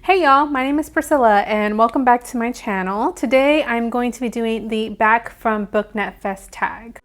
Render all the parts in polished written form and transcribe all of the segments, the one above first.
Hey y'all, my name is Priscilla and welcome back to my channel. Today I'm going to be doing the Back from BookNetFest tag.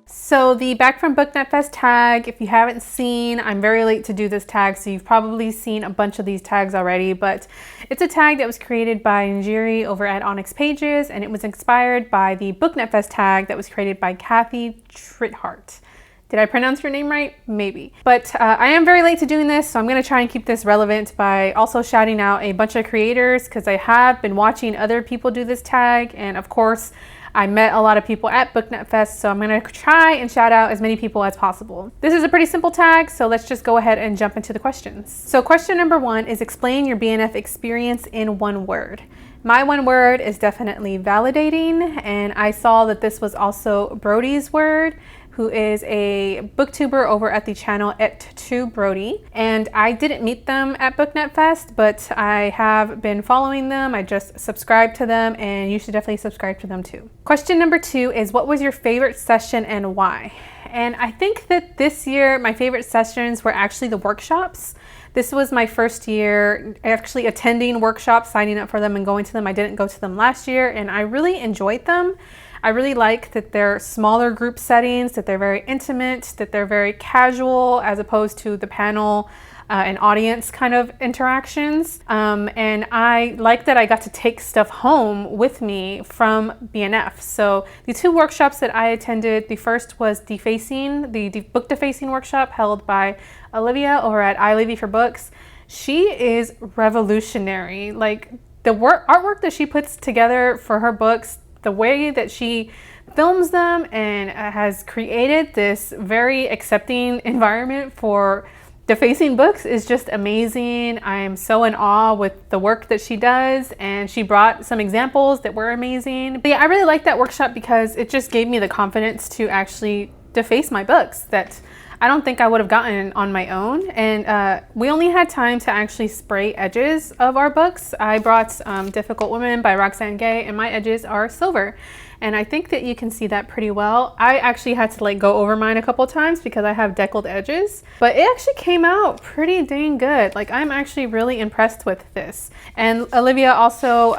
So the Back from BookNetFest tag, if you haven't seen, I'm very late to do this tag, so you've probably seen a bunch of these tags already, but it's a tag that was created by Njiri over at Onyx Pages, and it was inspired by the BookNetFest tag that was created by Kathy Trithart. Did I pronounce your name right? Maybe. But I am very late to doing this, so I'm going to try and keep this relevant by also shouting out a bunch of creators because I have been watching other people do this tag, and of course, I met a lot of people at BookNetFest, so I'm going to try and shout out as many people as possible. This is a pretty simple tag, so let's just go ahead and jump into the questions. So question number 1 is explain your BNF experience in one word. My one word is definitely validating, and I saw that this was also Brody's word, who is a booktuber over at the channel @2Brody. And I didn't meet them at BookNetFest, but I have been following them. I just subscribed to them, and you should definitely subscribe to them too. Question number 2 is what was your favorite session and why? And I think that this year my favorite sessions were actually the workshops. This was my first year actually attending workshops, signing up for them and going to them. I didn't go to them last year, and I really enjoyed them. I really like that they're smaller group settings, that they're very intimate, that they're very casual as opposed to the panel and audience kind of interactions. And I like that I got to take stuff home with me from BNF. So the 2 workshops that I attended, the first was Defacing, the book defacing workshop held by Olivia over at I Levy for Books. She is revolutionary. Like the artwork that she puts together for her books, the way that she films them and has created this very accepting environment for defacing books is just amazing. I am so in awe with the work that she does, and she brought some examples that were amazing. But yeah, I really liked that workshop because it just gave me the confidence to actually deface my books that I don't think I would have gotten on my own. And we only had time to actually spray edges of our books. I brought Difficult Women by Roxane Gay, and my edges are silver. And I think that you can see that pretty well. I actually had to like go over mine a couple times because I have deckled edges, but it actually came out pretty dang good. Like I'm actually really impressed with this. And Olivia also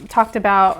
talked about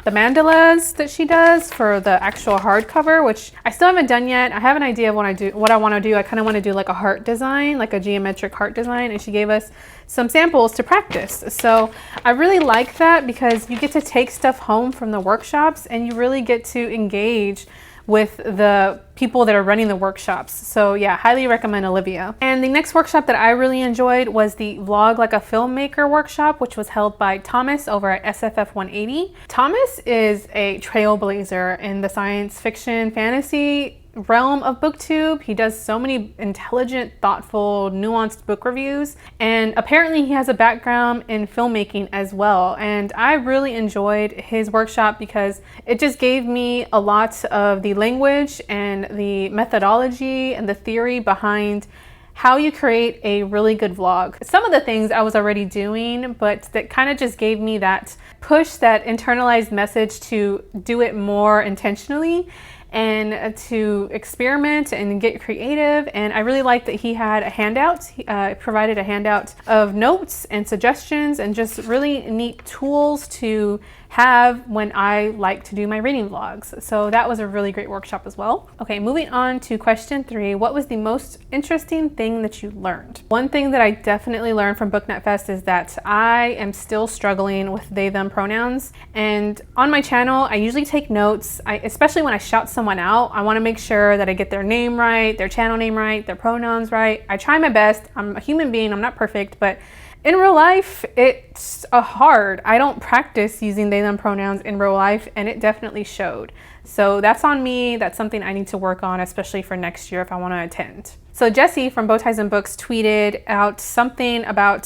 the mandalas that she does for the actual hardcover, which I still haven't done yet. I have an idea of what I want to do. I kind of want to do like a heart design, like a geometric heart design, and she gave us some samples to practice. So I really like that because you get to take stuff home from the workshops and you really get to engage with the people that are running the workshops. So yeah, highly recommend Olivia. And the next workshop that I really enjoyed was the Vlog Like a Filmmaker workshop, which was held by Thomas over at SFF 180. Thomas is a trailblazer in the science fiction fantasy realm of booktube. He does so many intelligent, thoughtful, nuanced book reviews, and apparently he has a background in filmmaking as well. And I really enjoyed his workshop because it just gave me a lot of the language and the methodology and the theory behind how you create a really good vlog. Some of the things I was already doing, but that kind of just gave me that push, that internalized message to do it more intentionally and to experiment and get creative. And I really liked that he had a handout. He provided a handout of notes and suggestions and just really neat tools to have when I like to do my reading vlogs. So that was a really great workshop as well. Okay, moving on to question 3. What was the most interesting thing that you learned? One thing that I definitely learned from BookNetFest is that I am still struggling with they, them pronouns. And on my channel, I usually take notes. Especially when I shout someone out, I wanna make sure that I get their name right, their channel name right, their pronouns right. I try my best. I'm a human being, I'm not perfect, but in real life, it's hard. I don't practice using they, them pronouns in real life, and it definitely showed. So that's on me. That's something I need to work on, especially for next year if I want to attend. So Jessie from Bowties and Books tweeted out something about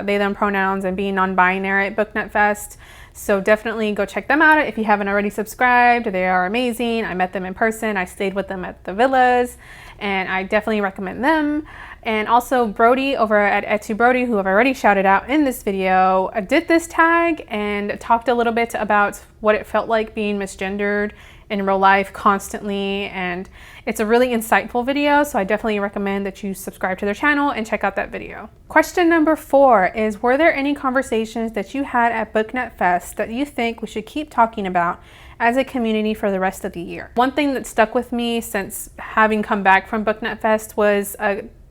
they, them pronouns and being non-binary at BookNetFest. So definitely go check them out if you haven't already subscribed. They are amazing. I met them in person. I stayed with them at the villas, and I definitely recommend them. And also Brody over at @2Brody, who I've already shouted out in this video, did this tag and talked a little bit about what it felt like being misgendered in real life constantly, and it's a really insightful video, so I definitely recommend that you subscribe to their channel and check out that video. Question number 4 is, were there any conversations that you had at BookNetFest that you think we should keep talking about as a community for the rest of the year? One thing that stuck with me since having come back from BookNetFest was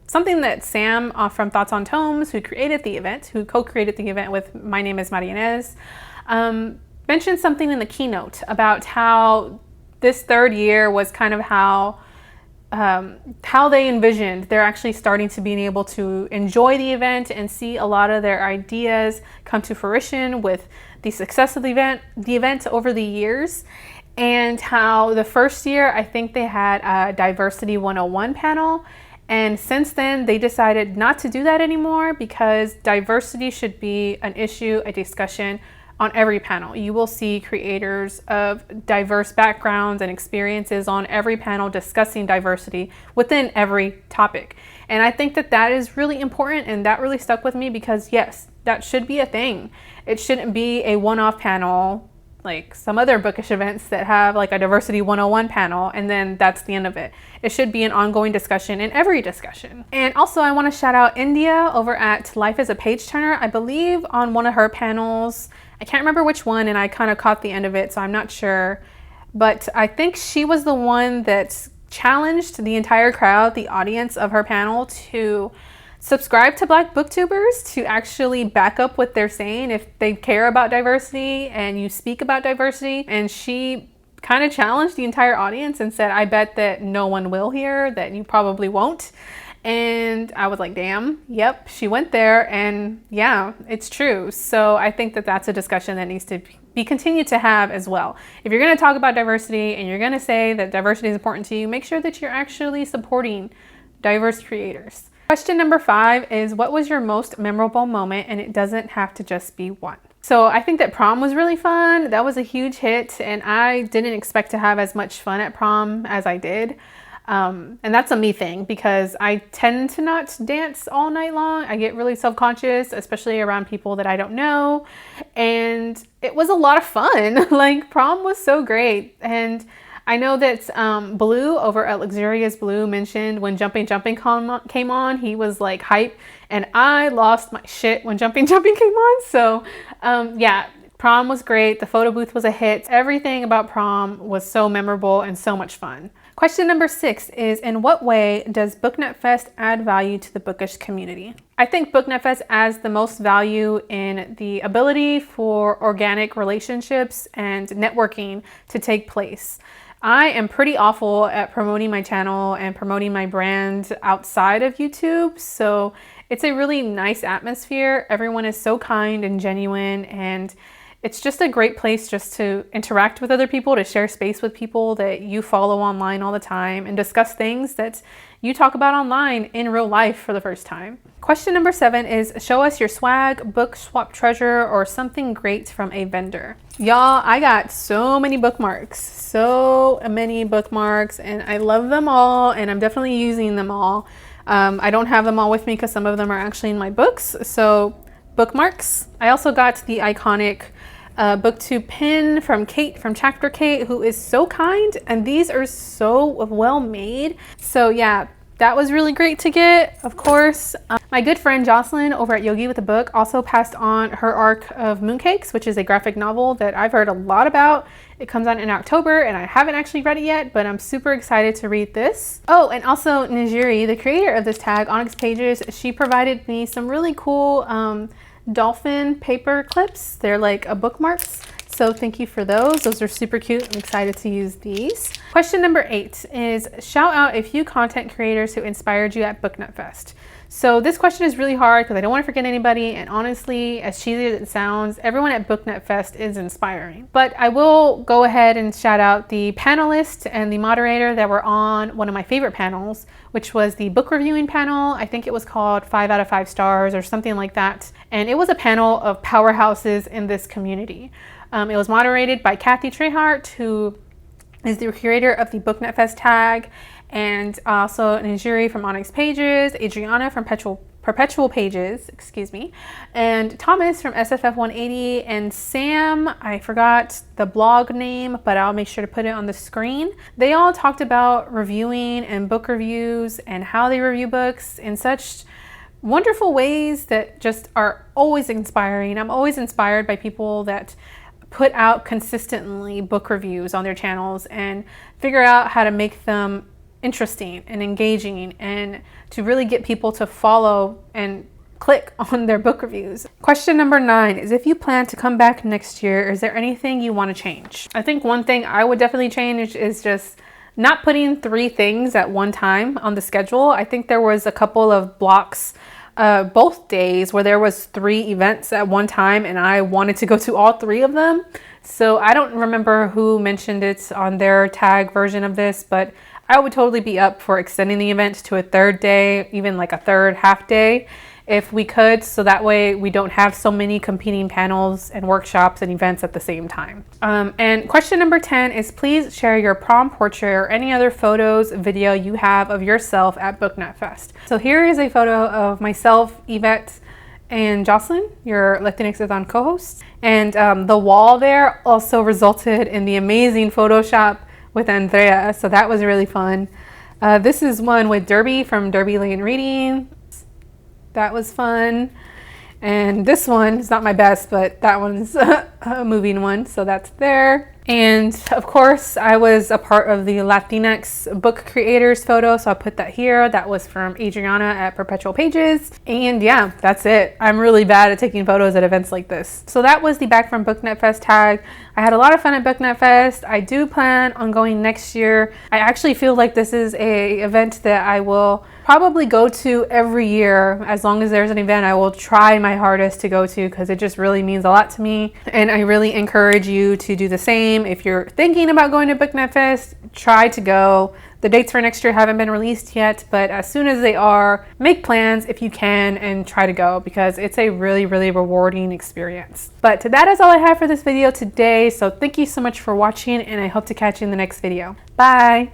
something that Sam from Thoughts on Tomes, who created the event, who co-created the event with My Name is Maria Inez, mentioned something in the keynote about how this third year was kind of how they envisioned they're actually starting to be able to enjoy the event and see a lot of their ideas come to fruition with the success of the event over the years. And how the first year, I think they had a Diversity 101 panel. And since then, they decided not to do that anymore because diversity should be an issue, a discussion on every panel. You will see creators of diverse backgrounds and experiences on every panel discussing diversity within every topic. And I think that that is really important, and that really stuck with me because yes, that should be a thing. It shouldn't be a one-off panel like some other Bookish events that have like a Diversity 101 panel and then that's the end of it. It should be an ongoing discussion in every discussion. And also I want to shout out India over at Life as a Page Turner. I believe on one of her panels, I can't remember which one, and I kind of caught the end of it, so I'm not sure. But I think she was the one that challenged the entire crowd, the audience of her panel, to subscribe to Black booktubers, to actually back up what they're saying if they care about diversity and you speak about diversity. And she kind of challenged the entire audience and said, I bet that no one will here, that you probably won't. And I was like, damn, yep, she went there, and yeah, it's true. So I think that that's a discussion that needs to be continued to have as well. If you're going to talk about diversity and you're going to say that diversity is important to you, make sure that you're actually supporting diverse creators. Question number 5 is, what was your most memorable moment? And it doesn't have to just be one. So I think that prom was really fun. That was a huge hit, and I didn't expect to have as much fun at prom as I did. And that's a me thing because I tend to not dance all night long. I get really self-conscious, especially around people that I don't know. And it was a lot of fun. Like, prom was so great. And I know that Blue over at Luxurious Blue mentioned when Jumping came on, he was like hype. And I lost my shit when Jumping came on. So yeah, prom was great. The photo booth was a hit. Everything about prom was so memorable and so much fun. Question number 6 is, in what way does BookNetFest add value to the bookish community? I think BookNetFest adds the most value in the ability for organic relationships and networking to take place. I am pretty awful at promoting my channel and promoting my brand outside of YouTube, so it's a really nice atmosphere. Everyone is so kind and genuine, and it's just a great place just to interact with other people, to share space with people that you follow online all the time and discuss things that you talk about online in real life for the first time. Question number 7 is, show us your swag, book swap treasure, or something great from a vendor. Y'all, I got so many bookmarks, and I love them all, and I'm definitely using them all. I don't have them all with me because some of them are actually in my books, so bookmarks. I also got the iconic BookTube pin from Kate, from Chapter Kate, who is so kind, and these are so well made. So yeah, that was really great to get, of course. My good friend Jocelyn over at Yogi with a Book also passed on her arc of Mooncakes, which is a graphic novel that I've heard a lot about. It comes out in October, and I haven't actually read it yet, but I'm super excited to read this. Oh, and also Najiri, the creator of this tag, Onyx Pages, she provided me some really cool dolphin paper clips. They're like bookmarks, so thank you for those. Those are super cute. I'm excited to use these. Question number 8 is, shout out a few content creators who inspired you at BookNetFest. So this question is really hard because I don't want to forget anybody, and honestly, as cheesy as it sounds, everyone at BookNetFest is inspiring. But I will go ahead and shout out the panelists and the moderator that were on one of my favorite panels, which was the book reviewing panel. I think it was called 5 out of 5 stars or something like that. And it was a panel of powerhouses in this community. It was moderated by Kathy Trehart, who is the creator of the BookNetFest tag. and also Njeri from Onyx Pages, Adriana from Perpetual Pages, excuse me, and Thomas from SFF 180, and Sam, I forgot the blog name, but I'll make sure to put it on the screen. They all talked about reviewing and book reviews and how they review books in such wonderful ways that just are always inspiring. I'm always inspired by people that put out consistently book reviews on their channels and figure out how to make them interesting and engaging and to really get people to follow and click on their book reviews. Question number 9 is, if you plan to come back next year, is there anything you want to change? I think one thing I would definitely change is just not putting 3 things at one time on the schedule. I think there was a couple of blocks both days where there was 3 events at one time and I wanted to go to all 3 of them. So I don't remember who mentioned it on their tag version of this, but I would totally be up for extending the event to a 3rd day, even like a 3rd half day if we could, so that way we don't have so many competing panels and workshops and events at the same time. And question number 10 is, please share your prom portrait or any other photos, video you have of yourself at BookNetFest. So here is a photo of myself, Yvette, and Jocelyn, your Latinx co-host. And the wall there also resulted in the amazing Photoshop with Andrea, so that was really fun. This is one with Derby from Derby Lane Reading. That was fun. And this one is not my best, but that one's a moving one, so that's there. And of course, I was a part of the Latinx book creators photo, so I put that here. That was from Adriana at Perpetual Pages. And yeah, that's it. I'm really bad at taking photos at events like this. So that was the Back from BookNetFest tag. I had a lot of fun at BookNetFest. I do plan on going next year. I actually feel like this is a event that I will probably go to every year. As long as there's an event, I will try my hardest to go to because it just really means a lot to me. And I really encourage you to do the same. If you're thinking about going to BookNetFest, try to go. The dates for next year haven't been released yet, but as soon as they are, make plans if you can and try to go because it's a really, really rewarding experience. But that is all I have for this video today. So thank you so much for watching and I hope to catch you in the next video. Bye.